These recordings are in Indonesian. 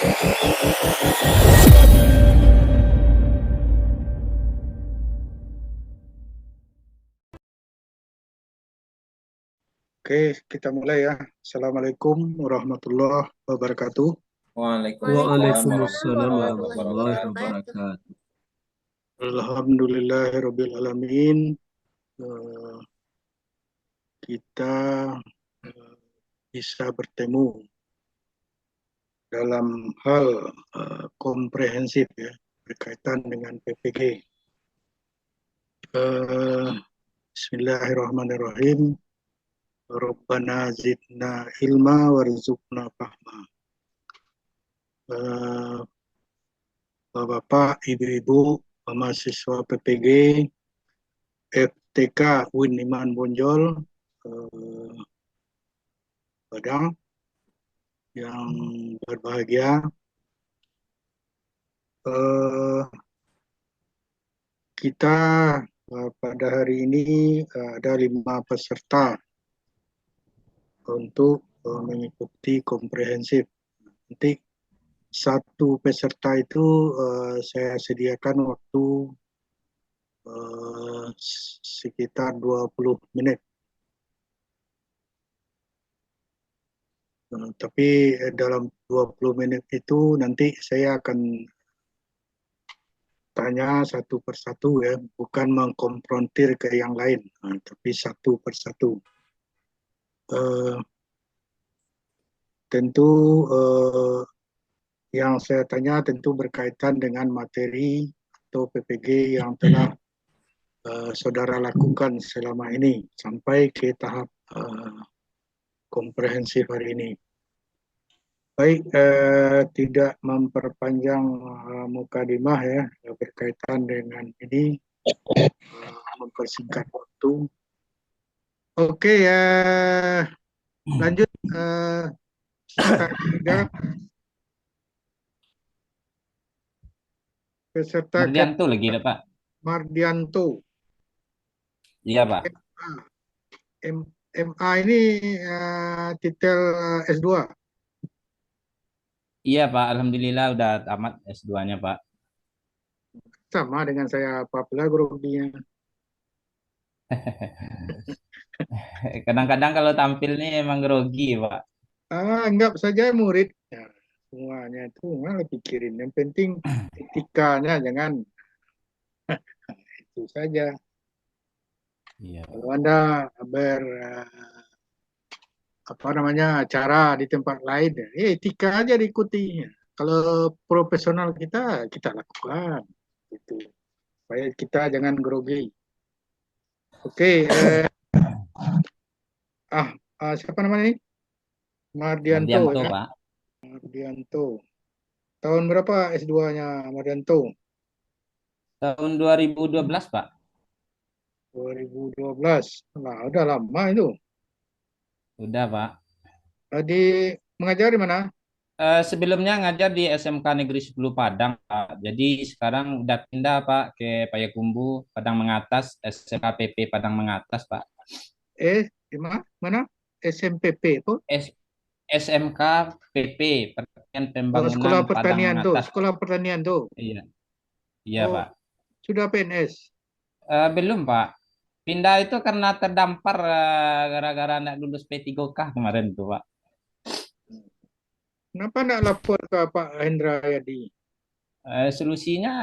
Oke, kita mulai ya. Assalamualaikum warahmatullahi wabarakatuh. Waalaikumsalam Waalaikumsalam warahmatullahi warahmatullahi wabarakatuh. wabarakatuh. Alhamdulillahirrabbilalamin. Eh, Kita bisa bertemu dalam hal komprehensif ya, berkaitan dengan PPG. Bismillahirrahmanirrahim. Rabbana zidna ilma warzuqna fahma. Bapak, Ibu-ibu, mahasiswa PPG, FTK UIN Iman Bonjol, Padang, yang berbahagia. Kita pada hari ini ada 5 peserta untuk mengikuti komprehensif. Nanti satu peserta itu saya sediakan waktu sekitar 20 menit. Tapi dalam 20 menit itu nanti saya akan tanya satu persatu ya, bukan mengkonfrontir ke yang lain, tapi satu persatu. Tentu yang saya tanya tentu berkaitan dengan materi atau PPG yang telah saudara lakukan selama ini sampai ke tahap komprehensif hari ini. Baik, tidak memperpanjang mukadimah ya berkaitan dengan ini, mempersingkat waktu. Oke ya, lanjut. Peserta Mardianto lagi Pak. Mardianto. Iya Pak. MA ini titel S2. Iya Pak, Alhamdulillah udah tamat S2-nya Pak. Sama dengan saya, apabila groginya. Kadang-kadang kalau tampil nih emang grogi Pak. Anggap saja murid. Ya, semuanya itu malah pikirin. Yang penting etikanya jangan. Itu saja. Iya. Kalau Anda acara di tempat lain, ya etika aja diikuti. Kalau profesional kita lakukan. Gitu. Supaya kita jangan grogi. Oke, siapa namanya ini? Mardianto Mardianto ya. Pak. Mardianto. Tahun berapa S2-nya Mardianto? Tahun 2012 Pak. 2012. Nah, udah lama itu. Udah Pak. Tadi mengajar di mana? Sebelumnya ngajar di SMK Negeri 10 Padang Pak. Jadi sekarang udah pindah Pak ke Payakumbuh Padang Mengatas, SMK PP Padang Mengatas Pak. Di mana? Mana? SMPP itu? SMK PP Pertanian Pembangunan Sekolah Padang pertanian tuh. Mengatas. Sekolah pertanian tuh. Iya, iya Oh, Pak. sudah PNS. Belum Pak. Pindah itu karena terdampar gara-gara nggak lulus P3K kemarin tuh Pak. Kenapa enggak lapor ke Pak Hendra Yadi? Solusinya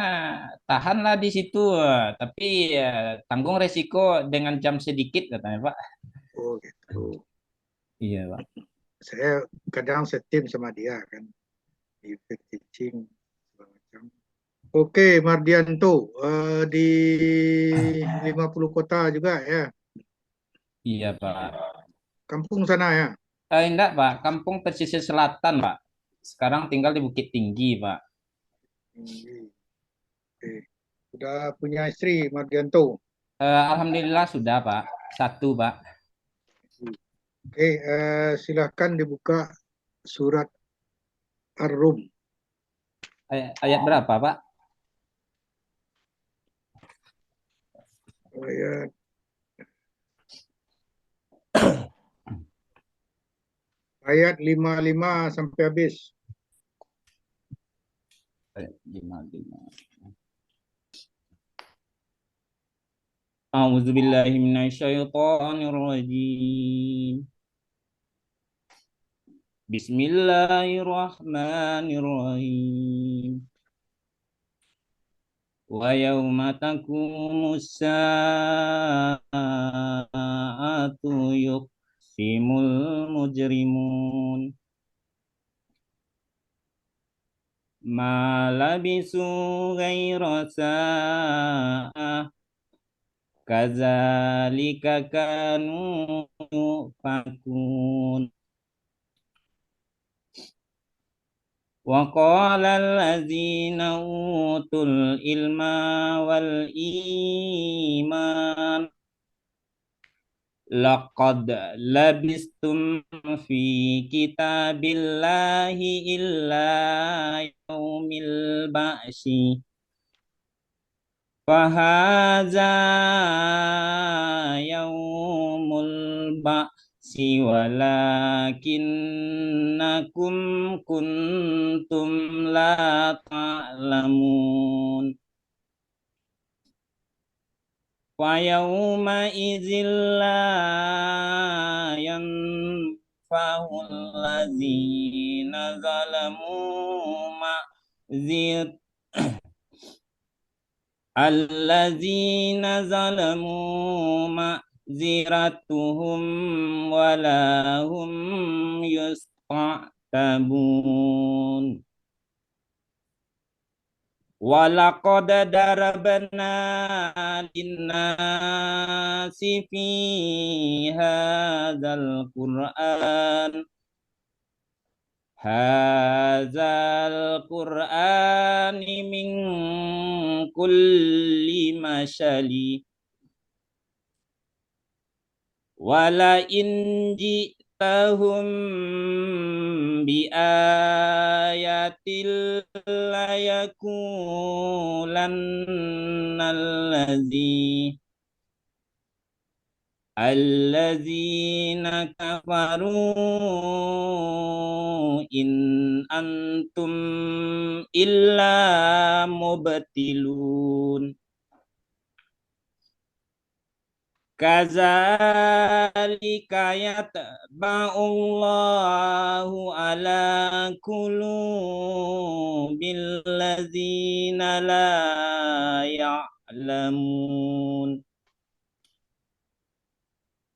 tahanlah di situ, tapi tanggung resiko dengan jam sedikit katanya Pak. Oh, gitu. Iya Pak. Saya kadang setim sama dia kan. Di teaching. Oke, Mardianto. Di 50 kota juga ya. Iya Pak. Kampung sana ya. Enggak Pak, Kampung Pesisir Selatan Pak. Sekarang tinggal di Bukit Tinggi Pak. Oke. Sudah punya istri Mardianto. Alhamdulillah sudah Pak. Satu Pak. Oke, silahkan dibuka surat Ar-Rum. Ayat berapa Pak? Ayat ayat 55 sampai habis. 5. A'udzu billahi minasyaitonir rajim. Bismillahirrahmanirrahim. Wa yauma taqumus saa'atu yuqsimul mujrimun ma labisu ghaira sa'ah kadzalika kanu yufakun. Wa qala allazina utul ilma wal iman laqad labistum fi kitabillahi illa yaumil ba'si fahaza yaumul ba'si walakinnakum kuntum la ta'lamun. Wa yawma idzil la yanfa'ul ladzina zalamu ma'zir alladzina zalamu ma'ziratuhum wala hum yusta'tabun. Walaqad darabna linnasi fi hadzal Qur'ani min kulli masyali wala in ji'tahum bi ayatil la yakulanna allazina kafaru in antum illa mubtilun. Kadzalika yatba'ullahu ala qulubil ladzina la ya'lamun.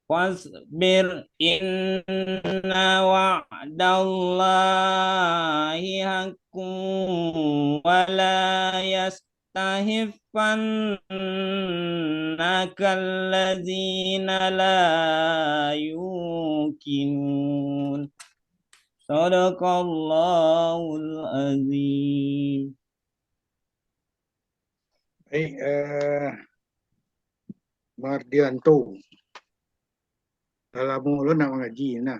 Wasbir inna wa'dallahi haqqun wa la yastahiffannaka alladzina la yuqinun. Sadaqallahul azim. Baik, Mardianto. Dah lama lu nak mengaji nah.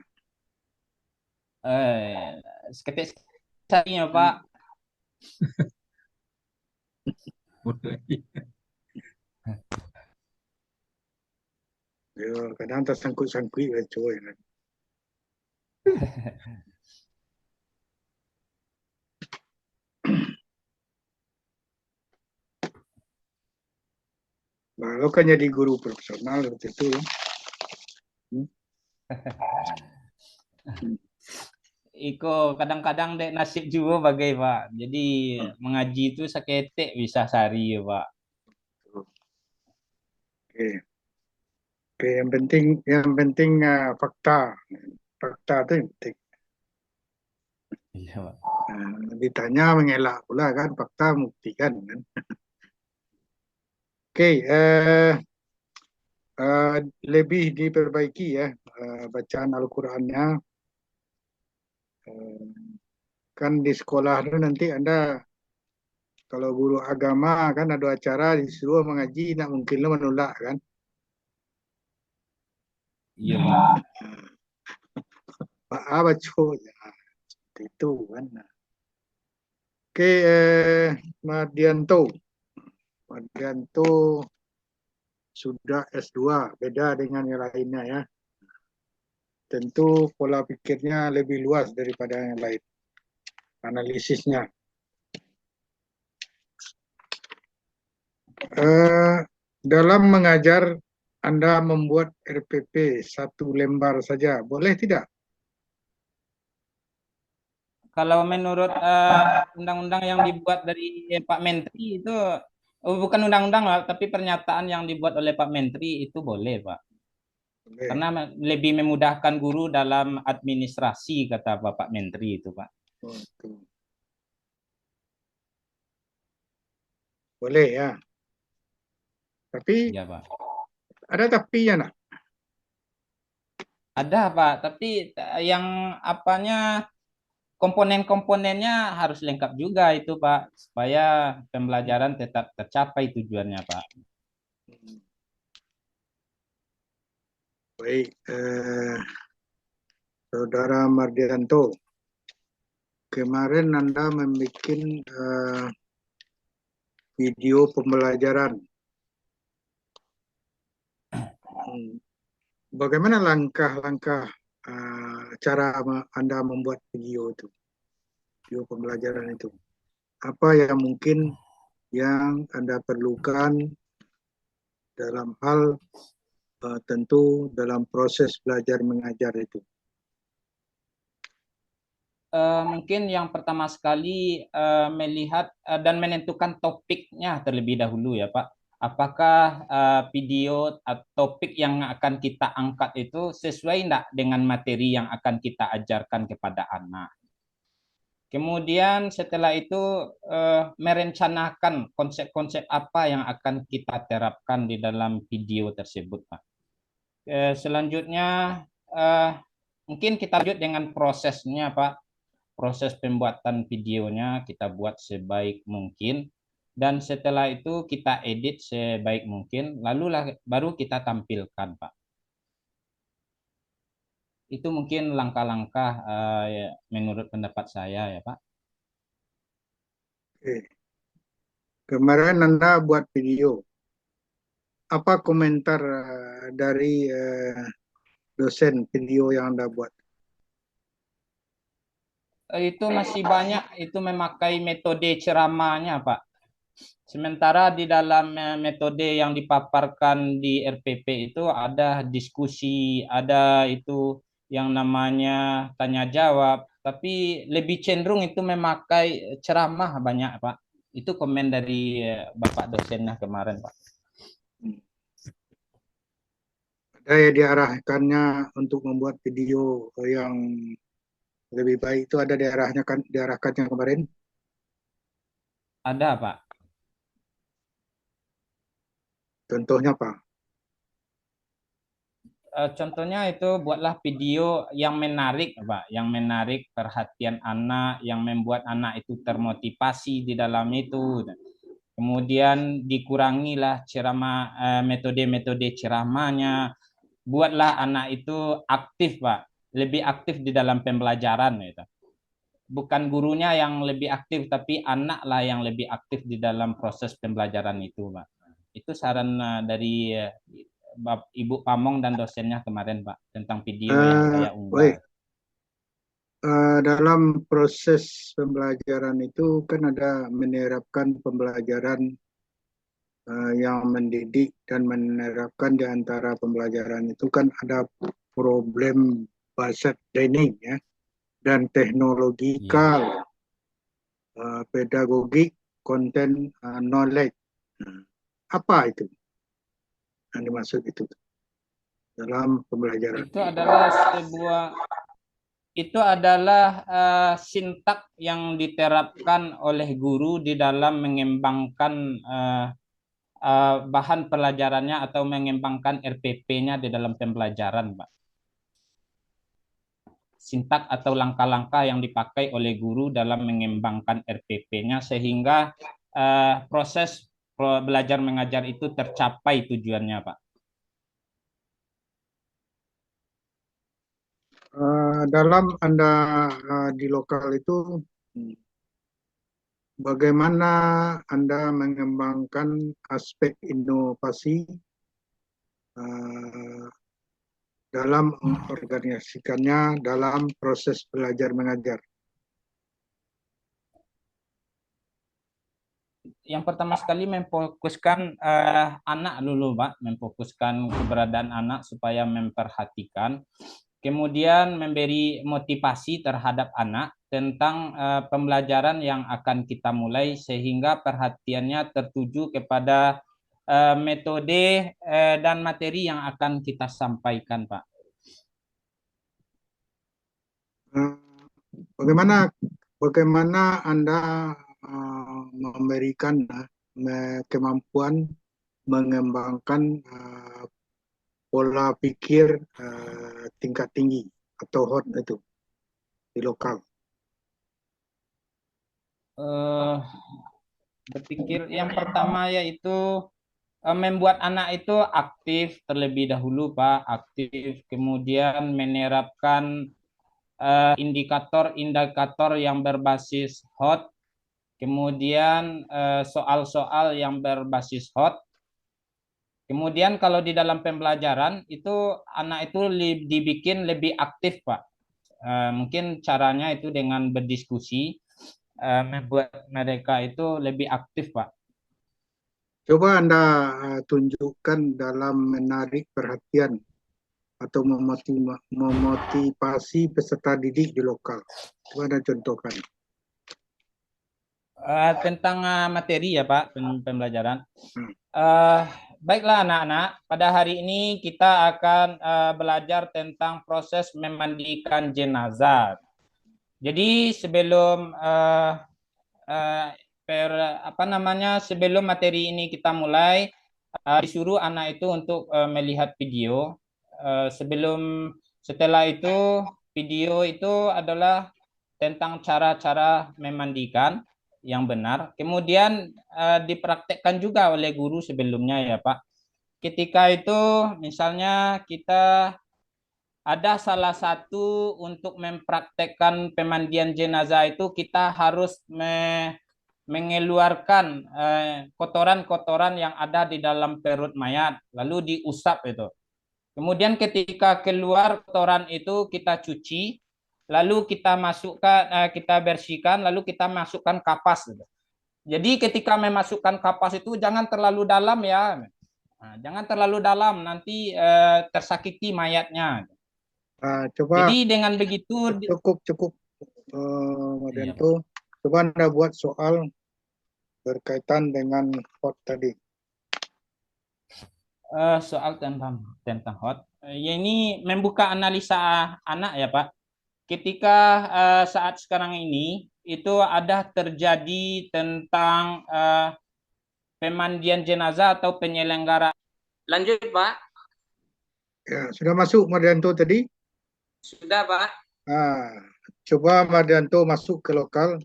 Seketik saya Pak. Dia kadang tersangkut-sangkut lah cuy. Lo kan jadi guru profesional waktu itu. Iko kadang-kadang dek nasib juga bagai Pak. Jadi mengaji itu seketik bisa sehari ya Pak. Oke. Oke, yang penting fakta. Fakta itu yang penting. Iya Pak. Ditanya mengelak pula kan, fakta membuktikan kan. Oke, lebih diperbaiki ya bacaan Al-Qur'annya. Kan di sekolah itu nanti Anda kalau guru agama kan ada acara disuruh mengaji, nak mungkin lo menolak kan. Iya Pak. Pak baca ya, seperti itu kan. Oke, Mardianto sudah S2, beda dengan yang lainnya ya. Tentu pola pikirnya lebih luas daripada yang lain. Analisisnya. Eh, dalam mengajar, Anda membuat RPP satu lembar saja, boleh tidak? Kalau menurut undang-undang yang dibuat dari Pak Menteri itu, bukan undang-undang lah, tapi pernyataan yang dibuat oleh Pak Menteri itu boleh, Pak. Boleh. Karena lebih memudahkan guru dalam administrasi, kata Bapak Menteri itu, Pak. Oh, itu. Boleh ya. Tapi Iya, Pak. ada tapinya nak. Ada, Pak, tapi yang apanya komponen-komponennya harus lengkap juga itu, Pak, supaya pembelajaran tetap tercapai tujuannya, Pak. Baik, Saudara Mardianto, kemarin Anda membuat video pembelajaran. Bagaimana langkah-langkah cara Anda membuat video itu, video pembelajaran itu? Apa yang mungkin yang Anda perlukan dalam hal tentu dalam proses belajar mengajar itu? Mungkin yang pertama sekali melihat dan menentukan topiknya terlebih dahulu ya Pak. Apakah video atau topik yang akan kita angkat itu sesuai enggak dengan materi yang akan kita ajarkan kepada anak. Kemudian setelah itu merencanakan konsep-konsep apa yang akan kita terapkan di dalam video tersebut Pak. Selanjutnya mungkin kita lanjut dengan prosesnya Pak. Proses pembuatan videonya kita buat sebaik mungkin dan setelah itu kita edit sebaik mungkin lalu baru kita tampilkan Pak. Itu mungkin langkah-langkah ya, menurut pendapat saya ya Pak. Oke. Kemarin Anda buat video. Apa komentar dari dosen video yang Anda buat? Itu masih banyak itu memakai metode ceramahnya Pak. Sementara di dalam metode yang dipaparkan di RPP itu ada diskusi, ada itu yang namanya tanya jawab, tapi lebih cenderung itu memakai ceramah banyak, Pak. Itu komen dari Bapak dosennya kemarin, Pak. Ada yang diarahkannya untuk membuat video yang lebih baik itu ada diarahkannya kemarin? Ada, Pak. Contohnya Pak? Contohnya itu buatlah video yang menarik, Pak, yang menarik perhatian anak, yang membuat anak itu termotivasi di dalam itu. Kemudian dikurangilah ceramah metode-metode ceramahnya, buatlah anak itu aktif, Pak, lebih aktif di dalam pembelajaran gitu. Bukan gurunya yang lebih aktif, tapi anaklah yang lebih aktif di dalam proses pembelajaran itu, Pak. Itu saran dari Ibu Pamong dan dosennya kemarin, Pak, tentang video yang saya Baik. unggah. Dalam proses pembelajaran itu kan ada menerapkan pembelajaran yang mendidik dan menerapkan di antara pembelajaran itu kan ada problem based learning ya dan teknologikal, pedagogik, content, knowledge. Apa itu yang dimaksud itu dalam pembelajaran? Itu adalah sintak yang diterapkan oleh guru di dalam mengembangkan bahan pelajarannya atau mengembangkan RPP-nya di dalam pembelajaran, Pak. Sintak atau langkah-langkah yang dipakai oleh guru dalam mengembangkan RPP-nya sehingga proses belajar mengajar itu tercapai tujuannya, Pak. Dalam Anda di lokal itu, bagaimana Anda mengembangkan aspek inovasi dalam mengorganisasikannya dalam proses belajar mengajar? yang pertama sekali memfokuskan anak dulu, Pak, memfokuskan keberadaan anak supaya memperhatikan. Kemudian memberi motivasi terhadap anak tentang pembelajaran yang akan kita mulai sehingga perhatiannya tertuju kepada metode dan materi yang akan kita sampaikan, Pak. Bagaimana Anda memberikan kemampuan mengembangkan pola pikir tingkat tinggi atau hot itu di lokal? Berpikir yang pertama yaitu membuat anak itu aktif terlebih dahulu, Pak, aktif, kemudian menerapkan indikator-indikator yang berbasis hot, kemudian soal-soal yang berbasis hot. Kemudian kalau di dalam pembelajaran itu anak itu dibikin lebih aktif, Pak. Mungkin caranya itu dengan berdiskusi, membuat mereka itu lebih aktif, Pak. Coba Anda tunjukkan dalam menarik perhatian atau memotivasi peserta didik di lokal. Coba Anda contohkan. Tentang materi ya, Pak, pembelajaran. Baiklah anak-anak, pada hari ini kita akan belajar tentang proses memandikan jenazah. Jadi sebelum sebelum materi ini kita mulai, disuruh anak itu untuk melihat video. Setelah itu video itu adalah tentang cara-cara memandikan yang benar. Kemudian dipraktekkan juga oleh guru sebelumnya ya, Pak. Ketika itu misalnya kita ada salah satu untuk mempraktekkan pemandian jenazah itu kita harus mengeluarkan kotoran-kotoran yang ada di dalam perut mayat, lalu diusap itu. Kemudian ketika keluar kotoran itu kita cuci, lalu kita masukkan, kita bersihkan, lalu kita masukkan kapas. Jadi ketika memasukkan kapas itu jangan terlalu dalam ya, jangan terlalu dalam nanti tersakiti mayatnya. Coba Jadi dengan begitu cukup Mardianto, coba Anda buat soal berkaitan dengan hot tadi. Soal tentang hot, ya ini membuka analisa anak ya, Pak. Ketika saat sekarang ini itu ada terjadi tentang pemandian jenazah atau penyelenggara. Lanjut, Pak. Ya, sudah masuk Mardianto tadi? Sudah, Pak. Coba Mardianto masuk ke lokal.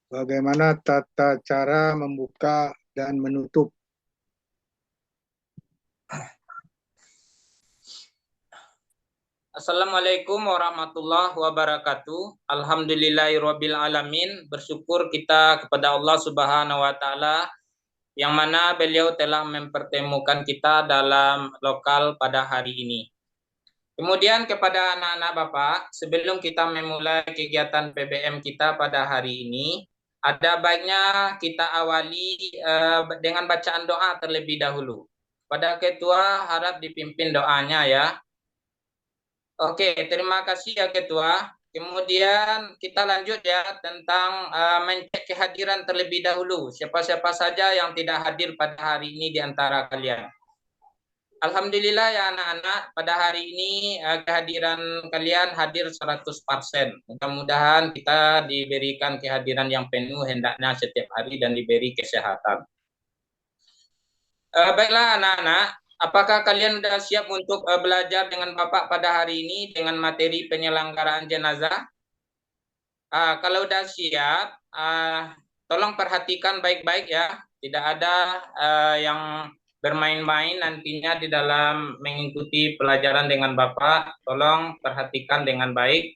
Bagaimana tata cara membuka dan menutup? Assalamualaikum warahmatullahi wabarakatuh. Alhamdulillahirabbil alamin. Bersyukur kita kepada Allah Subhanahu wa taala yang mana beliau telah mempertemukan kita dalam lokal pada hari ini. Kemudian kepada anak-anak Bapak, sebelum kita memulai kegiatan PBM kita pada hari ini, ada baiknya kita awali dengan bacaan doa terlebih dahulu. Pada ketua harap dipimpin doanya ya. Oke, terima kasih ya Ketua. Kemudian kita lanjut ya tentang mencek kehadiran terlebih dahulu. Siapa-siapa saja yang tidak hadir pada hari ini di antara kalian. Alhamdulillah ya anak-anak, pada hari ini kehadiran kalian hadir 100%. Mudah-mudahan kita diberikan kehadiran yang penuh hendaknya setiap hari dan diberi kesehatan. Baiklah anak-anak. Apakah kalian sudah siap untuk belajar dengan Bapak pada hari ini dengan materi penyelenggaraan jenazah? Kalau sudah siap, tolong perhatikan baik-baik ya. Tidak ada yang bermain-main nantinya di dalam mengikuti pelajaran dengan Bapak. Tolong perhatikan dengan baik.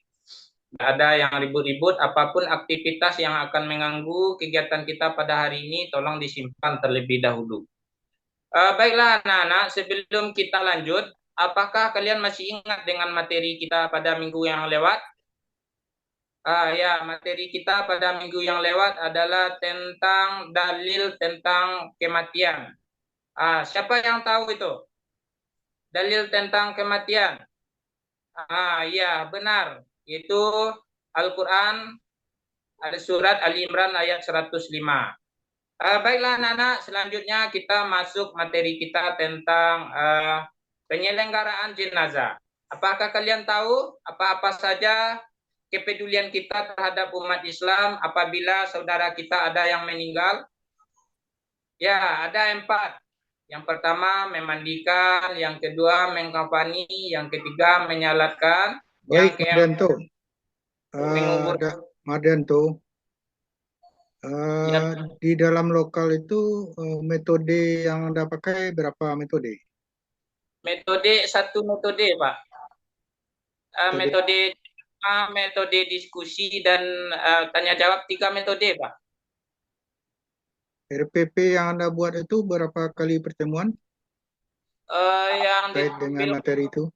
Tidak ada yang ribut-ribut. Apapun aktivitas yang akan mengganggu kegiatan kita pada hari ini, tolong disimpan terlebih dahulu. Baiklah anak-anak, sebelum kita lanjut, apakah kalian masih ingat dengan materi kita pada minggu yang lewat? Ya, materi kita pada minggu yang lewat adalah tentang dalil tentang kematian. Siapa yang tahu itu? Dalil tentang kematian. Ya, benar. Itu Al-Quran, ada surat Ali Imran ayat 105. Baiklah anak-anak, selanjutnya kita masuk materi kita tentang penyelenggaraan jenazah. Apakah kalian tahu apa-apa saja kepedulian kita terhadap umat Islam apabila saudara kita ada yang meninggal? Ya, ada 4. Yang pertama memandikan, yang kedua mengkafani, yang ketiga menyalatkan, yang Baik, Mardianto. mengubur. Mardianto, Ya, di dalam lokal itu metode yang Anda pakai berapa metode? satu metode, Pak. Metode Metode diskusi dan tanya jawab 3 metode, Pak. RPP yang Anda buat itu berapa kali pertemuan Yang terkait dengan materi itu?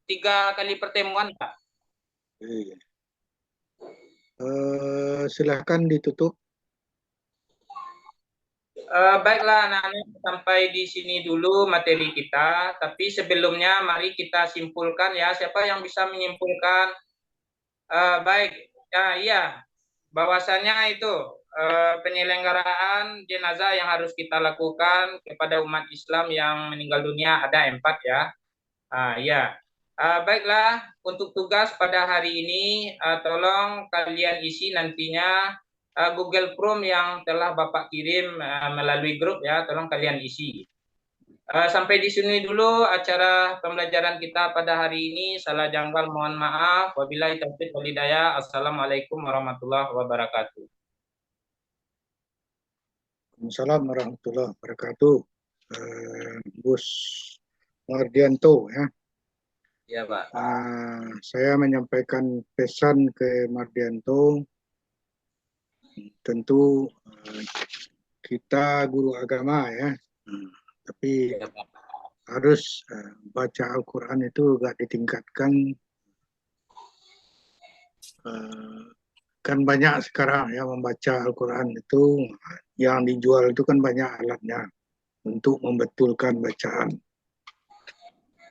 3 kali pertemuan, Pak. Silahkan ditutup. Baiklah anak-anak, sampai di sini dulu materi kita. Tapi sebelumnya mari kita simpulkan ya. Siapa yang bisa menyimpulkan? Baik, iya. Bahwasanya itu penyelenggaraan jenazah yang harus kita lakukan kepada umat Islam yang meninggal dunia ada 4 ya. Ya. Baiklah, untuk tugas pada hari ini tolong kalian isi nantinya Google Form yang telah Bapak kirim melalui grup ya, tolong kalian isi. Sampai di sini dulu acara pembelajaran kita pada hari ini. Salah janggal mohon maaf. Wabillahi taufiq wal hidayah. Assalamualaikum warahmatullahi wabarakatuh. Assalamualaikum warahmatullahi wabarakatuh. Gus Mardianto ya. Ya, Pak. Saya menyampaikan pesan ke Mardianto. Tentu kita guru agama ya, tapi Ya, Pak. harus baca Al-Quran itu gak ditingkatkan. Kan banyak sekarang ya membaca Al-Quran itu, yang dijual itu kan banyak alatnya untuk membetulkan bacaan.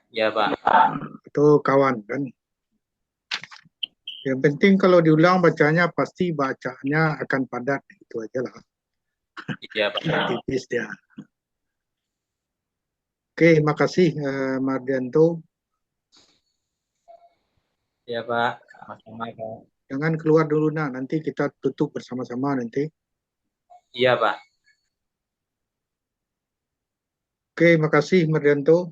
Ya, Pak. Itu kawan kan. Yang penting kalau diulang bacanya pasti bacaannya akan padat, itu aja lah. Iya, Pak. Tipis dia. Oke, makasih Mardianto. Ya, Pak. Sama-sama, Pak. Jangan keluar dulu nak, nanti kita tutup bersama-sama nanti. Iya, Pak. Oke, makasih Mardianto.